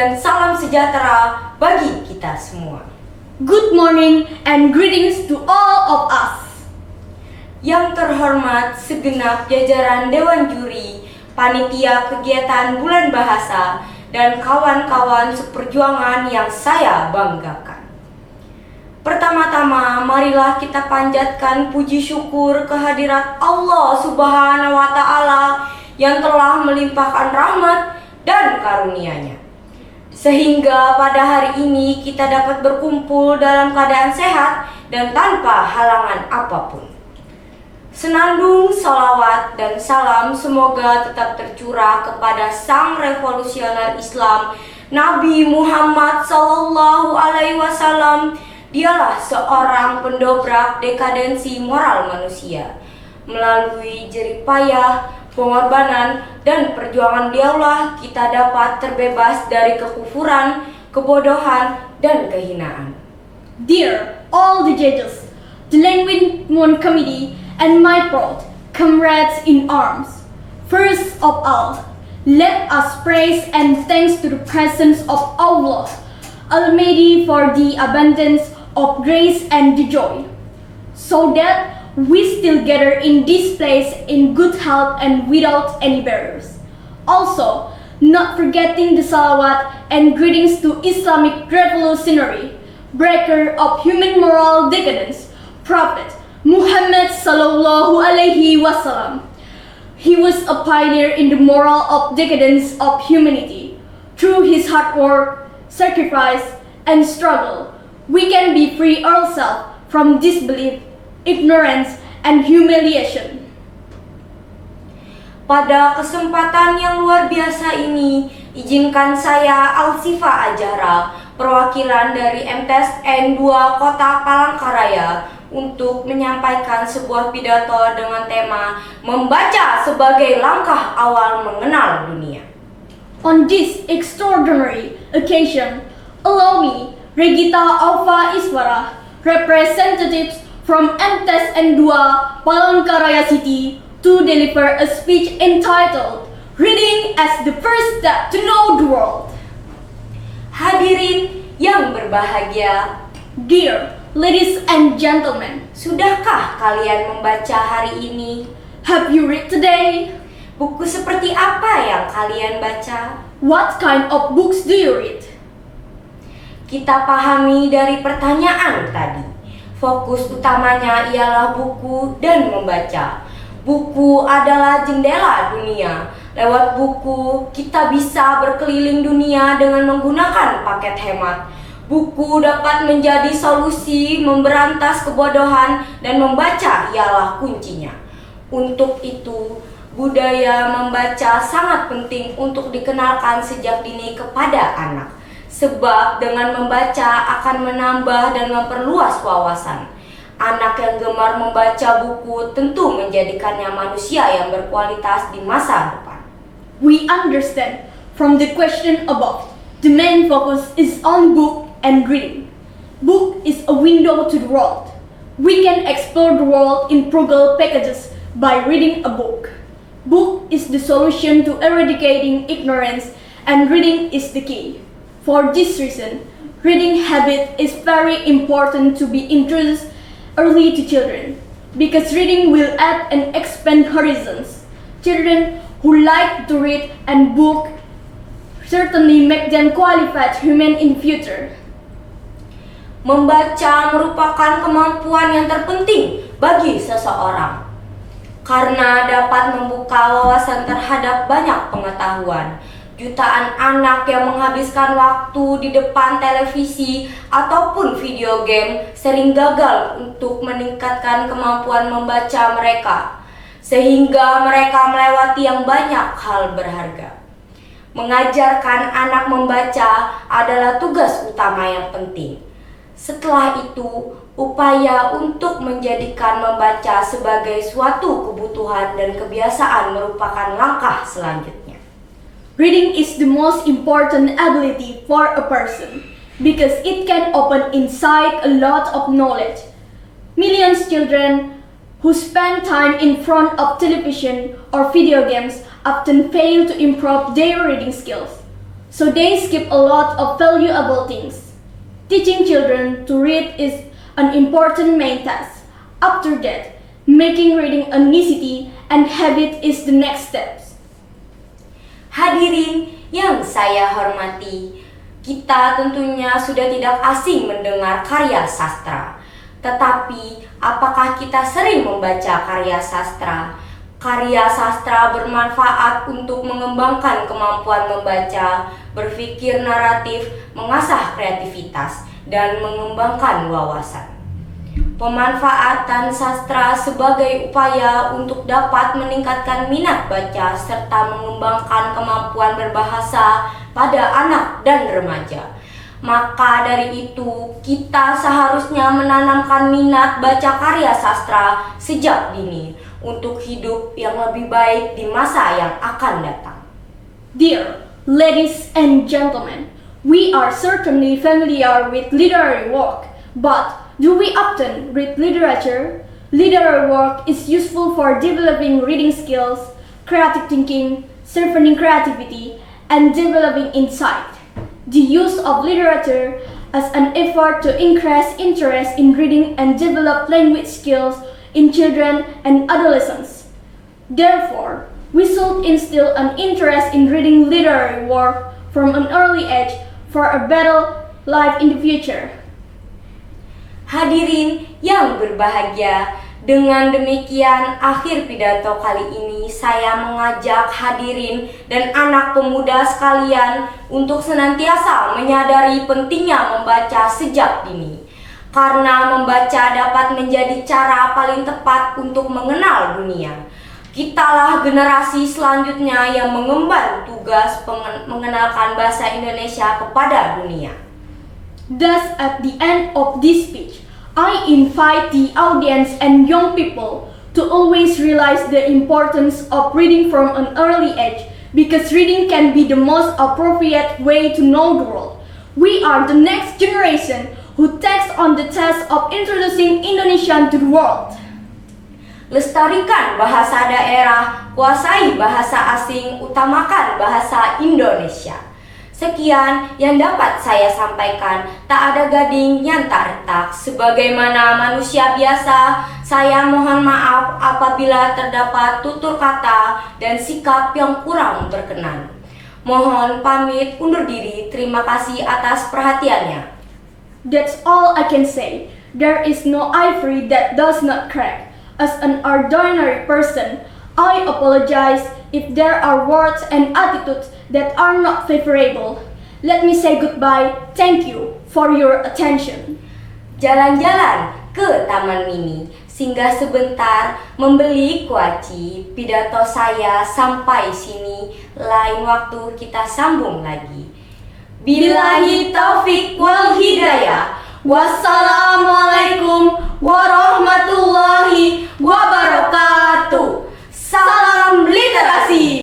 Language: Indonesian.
dan salam sejahtera bagi kita semua. Good morning and greetings to all of us. Yang terhormat segenap jajaran Dewan Juri, Panitia Kegiatan Bulan Bahasa, dan kawan-kawan seperjuangan yang saya banggakan. Pertama-tama, marilah kita panjatkan puji syukur kehadirat Allah Subhanahu wa Ta'ala yang telah melimpahkan rahmat dan karunia-Nya, sehingga pada hari ini kita dapat berkumpul dalam keadaan sehat dan tanpa halangan apapun. Senandung salawat dan salam semoga tetap tercurah kepada Sang Revolusioner Islam Nabi Muhammad SAW. Dialah seorang pendobrak dekadensi moral manusia. Melalui jerih payah, pengorbanan, dan perjuangan dialah kita dapat terbebas dari kekufuran, kebodohan, dan kehinaan. Dear all the judges, the Language Moon Committee, and my proud comrades in arms, first of all, let us praise and thanks to the presence of Allah Almighty for the abundance of grace and the joy, so that we still gather in this place in good health and without any barriers. Also, not forgetting the salawat and greetings to Islamic revolutionary, breaker of human moral decadence, Prophet Muhammad Sallallahu Alaihi Wasallam. He was a pioneer in the moral of decadence of humanity. Through his hard work, sacrifice, and struggle, we can be free ourselves from disbelief, ignorance, and humiliation. Pada kesempatan yang luar biasa ini, izinkan saya Alsifa Ajara, perwakilan dari MTs N2 Kota Palangkaraya, untuk menyampaikan sebuah pidato dengan tema membaca sebagai langkah awal mengenal dunia. On this extraordinary occasion, allow me, Regita Alfa Iswara, representatives from MTes N2 Palangkaraya City, to deliver a speech entitled Reading as the First Step to Know the World. Hadirin yang berbahagia, Dear ladies and gentlemen, sudahkah kalian membaca hari ini? have you read today? Buku seperti apa yang kalian baca? What kind of books do you read? Kita pahami dari pertanyaan tadi, fokus utamanya ialah buku dan membaca. Buku adalah jendela dunia. Lewat buku, kita bisa berkeliling dunia dengan menggunakan paket hemat. Buku dapat menjadi solusi memberantas kebodohan dan membaca ialah kuncinya. Untuk itu, budaya membaca sangat penting untuk dikenalkan sejak dini kepada anak. Sebab dengan membaca akan menambah dan memperluas wawasan. Anak yang gemar membaca buku tentu menjadikannya manusia yang berkualitas di masa depan. We understand from the question above, the main focus is on book and reading. Book is a window to the world. We can explore the world in frugal packages by reading a book. Book is the solution to eradicating ignorance, and reading is the key. For this reason, reading habit is very important to be introduced early to children, because reading will add and expand horizons. Children who like to read and book certainly make them qualified human in future. Membaca merupakan kemampuan yang terpenting bagi seseorang, karena dapat membuka wawasan terhadap banyak pengetahuan. Jutaan anak yang menghabiskan waktu di depan televisi ataupun video game sering gagal untuk meningkatkan kemampuan membaca mereka, sehingga mereka melewati yang banyak hal berharga. Mengajarkan anak membaca adalah tugas utama yang penting. Setelah itu, upaya untuk menjadikan membaca sebagai suatu kebutuhan dan kebiasaan merupakan langkah selanjutnya. Reading is the most important ability for a person because it can open inside a lot of knowledge. Millions of children who spend time in front of television or video games often fail to improve their reading skills. so they skip a lot of valuable things. Teaching children to read is an important main task. After that, making reading a necessity and habit is the next steps. Hadirin yang saya hormati, kita tentunya sudah tidak asing mendengar karya sastra. Tetapi, apakah kita sering membaca karya sastra? Karya sastra bermanfaat untuk mengembangkan kemampuan membaca, berpikir naratif, mengasah kreativitas, dan mengembangkan wawasan. Pemanfaatan sastra sebagai upaya untuk dapat meningkatkan minat baca serta mengembangkan kemampuan berbahasa pada anak dan remaja. Maka dari itu, kita seharusnya menanamkan minat baca karya sastra sejak dini untuk hidup yang lebih baik di masa yang akan datang. Dear ladies and gentlemen, we are certainly familiar with literary work, but do we often read literature? Literary work is useful for developing reading skills, creative thinking, sharpening creativity, and developing insight. The use of literature as an effort to increase interest in reading and develop language skills in children and adolescents. Therefore, we should instill an interest in reading literary work from an early age for a better life in the future. Hadirin yang berbahagia, dengan demikian akhir pidato kali ini saya mengajak hadirin dan anak pemuda sekalian untuk senantiasa menyadari pentingnya membaca sejak dini. Karena membaca dapat menjadi cara paling tepat untuk mengenal dunia. Kitalah generasi selanjutnya yang mengemban tugas mengenalkan bahasa Indonesia kepada dunia. Thus, at the end of this speech, I invite the audience and young people to always realize the importance of reading from an early age, because reading can be the most appropriate way to know the world. We are the next generation who takes on the task of introducing Indonesia to the world. Lestarikan bahasa daerah, kuasai bahasa asing, utamakan bahasa Indonesia. Sekian yang dapat saya sampaikan. Tak ada gading yang tak retak. Sebagaimana manusia biasa, saya mohon maaf apabila terdapat tutur kata dan sikap yang kurang berkenan. Mohon pamit undur diri. Terima kasih atas perhatiannya. That's all I can say. There is no ivory that does not crack. As an ordinary person, I apologize if there are words and attitudes that are not favorable. Let me say goodbye. Thank you for your attention. Jalan-jalan ke Taman Mini, singgah sebentar membeli kuaci. Pidato saya sampai sini, lain waktu kita sambung lagi. Billahi taufik wal hidayah. Wassalamualaikum warahmatullahi wabarakatuh. Salam literasi.